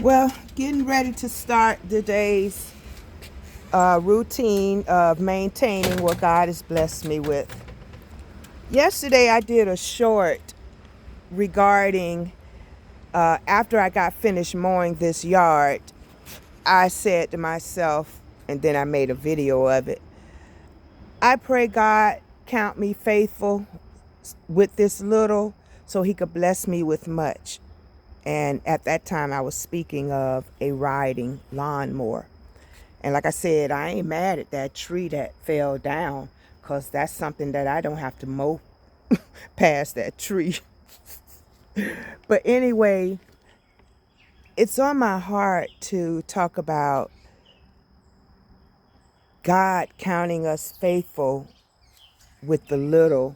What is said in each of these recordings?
Well, getting ready to start the day's routine of maintaining what God has blessed me with. Yesterday, I did a short regarding after I got finished mowing this yard. I said to myself, and then I made a video of it. I pray God count me faithful with this little so he could bless me with much. And at that time, I was speaking of a riding lawnmower. And like I said, I ain't mad at that tree that fell down because that's something that I don't have to mow past that tree. But anyway, it's on my heart to talk about God counting us faithful with the little.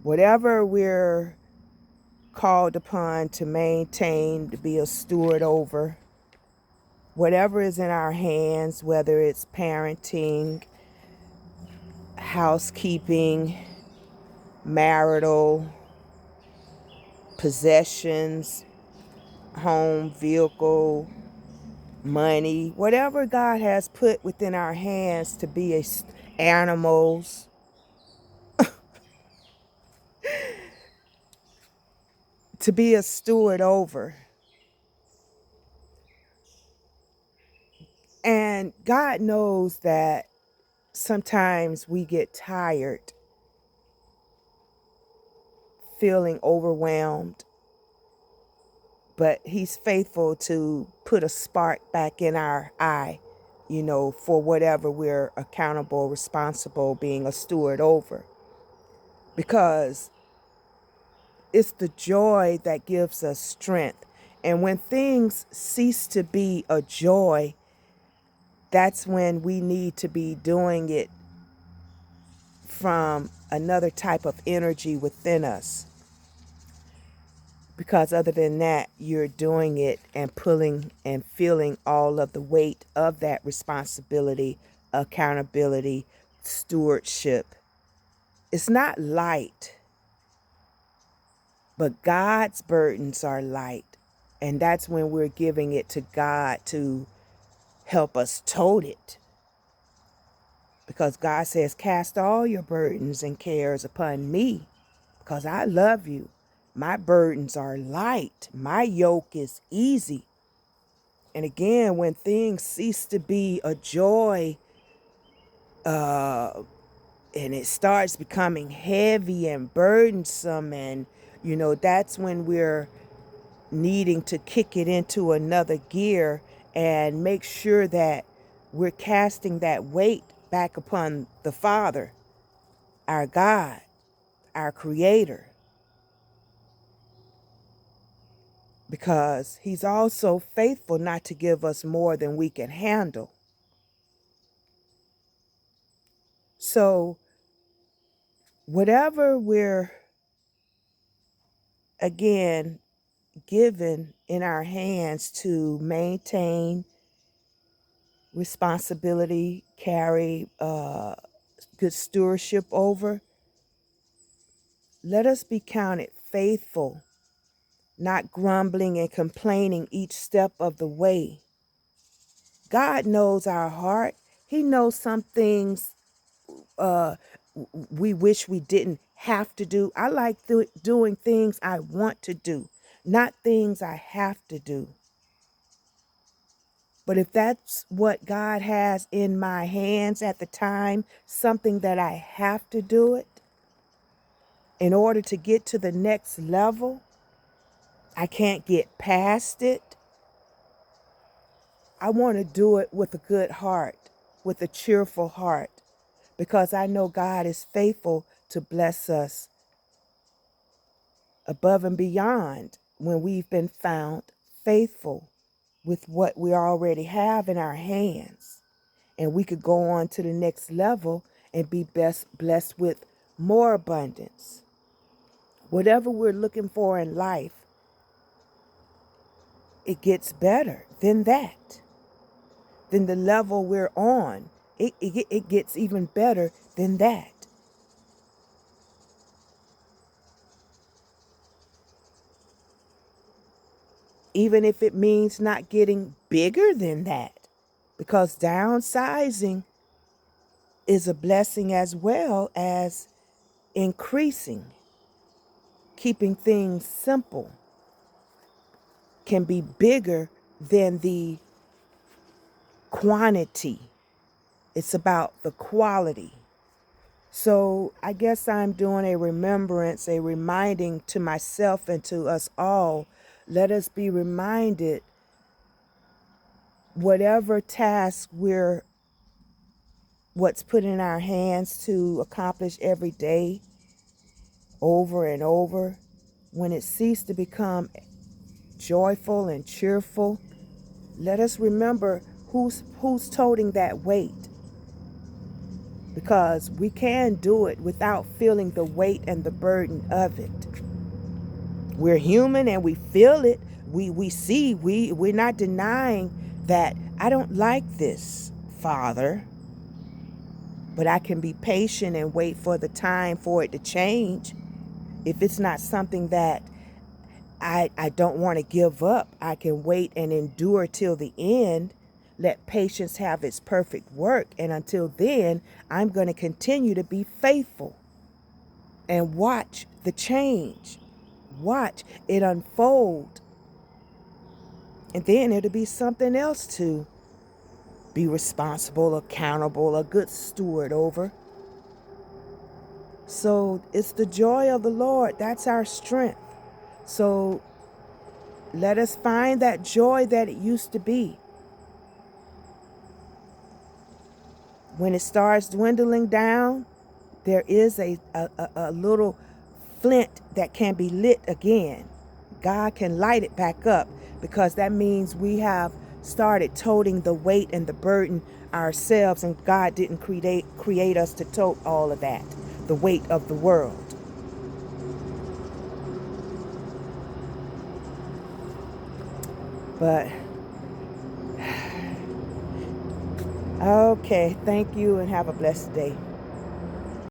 Whatever we're called upon to maintain, to be a steward over, whatever is in our hands, whether it's parenting, housekeeping, marital, possessions, home, vehicle, money, whatever God has put within our hands to be animals, to be a steward over. And God knows that sometimes we get tired, feeling overwhelmed, but he's faithful to put a spark back in our eye, for whatever we're accountable, responsible, being a steward over. Because it's the joy that gives us strength. And when things cease to be a joy, that's when we need to be doing it from another type of energy within us. Because other than that, you're doing it and pulling and feeling all of the weight of that responsibility, accountability, stewardship. It's not light, but God's burdens are light. And that's when we're giving it to God to help us tote it. Because God says, cast all your burdens and cares upon me, because I love you. My burdens are light. My yoke is easy. And again, when things cease to be a joy, and it starts becoming heavy and burdensome, and that's when we're needing to kick it into another gear and make sure that we're casting that weight back upon the Father, our God, our Creator, because He's also faithful not to give us more than we can handle. So whatever we're, again, given in our hands to maintain responsibility, carry good stewardship over, let us be counted faithful, not grumbling and complaining each step of the way. God knows our heart. He knows some things uh, we wish we didn't have to do. I like doing things I want to do, not things I have to do. But if that's what God has in my hands at the time, something that I have to do it in order to get to the next level, I can't get past it. I want to do it with a good heart, with a cheerful heart, because I know God is faithful to bless us above and beyond when we've been found faithful with what we already have in our hands. And we could go on to the next level and be best blessed with more abundance. Whatever we're looking for in life, it gets better than that. Than the level we're on. It gets even better than that. even if it means not getting bigger than that, because downsizing is a blessing as well as increasing. Keeping things simple can be bigger than the quantity. It's about the quality. So I guess I'm doing a remembrance, a reminding to myself and to us all. Let us be reminded, whatever task what's put in our hands to accomplish every day, over and over, when it ceases to become joyful and cheerful, let us remember who's toting that weight. Because we can do it without feeling the weight and the burden of it. We're human and we feel it. We're not denying that I don't like this, Father. But I can be patient and wait for the time for it to change. If it's not something that I don't want to give up, I can wait and endure till the end. Let patience have its perfect work. And until then, I'm going to continue to be faithful and watch the change. Watch it unfold. And then it'll be something else to be responsible, accountable, a good steward over. So it's the joy of the Lord. That's our strength. So let us find that joy that it used to be. When it starts dwindling down, there is a little flint that can be lit again. God can light it back up, because that means we have started toting the weight and the burden ourselves, and God didn't create us to tote all of that, the weight of the world. But okay, thank you and have a blessed day.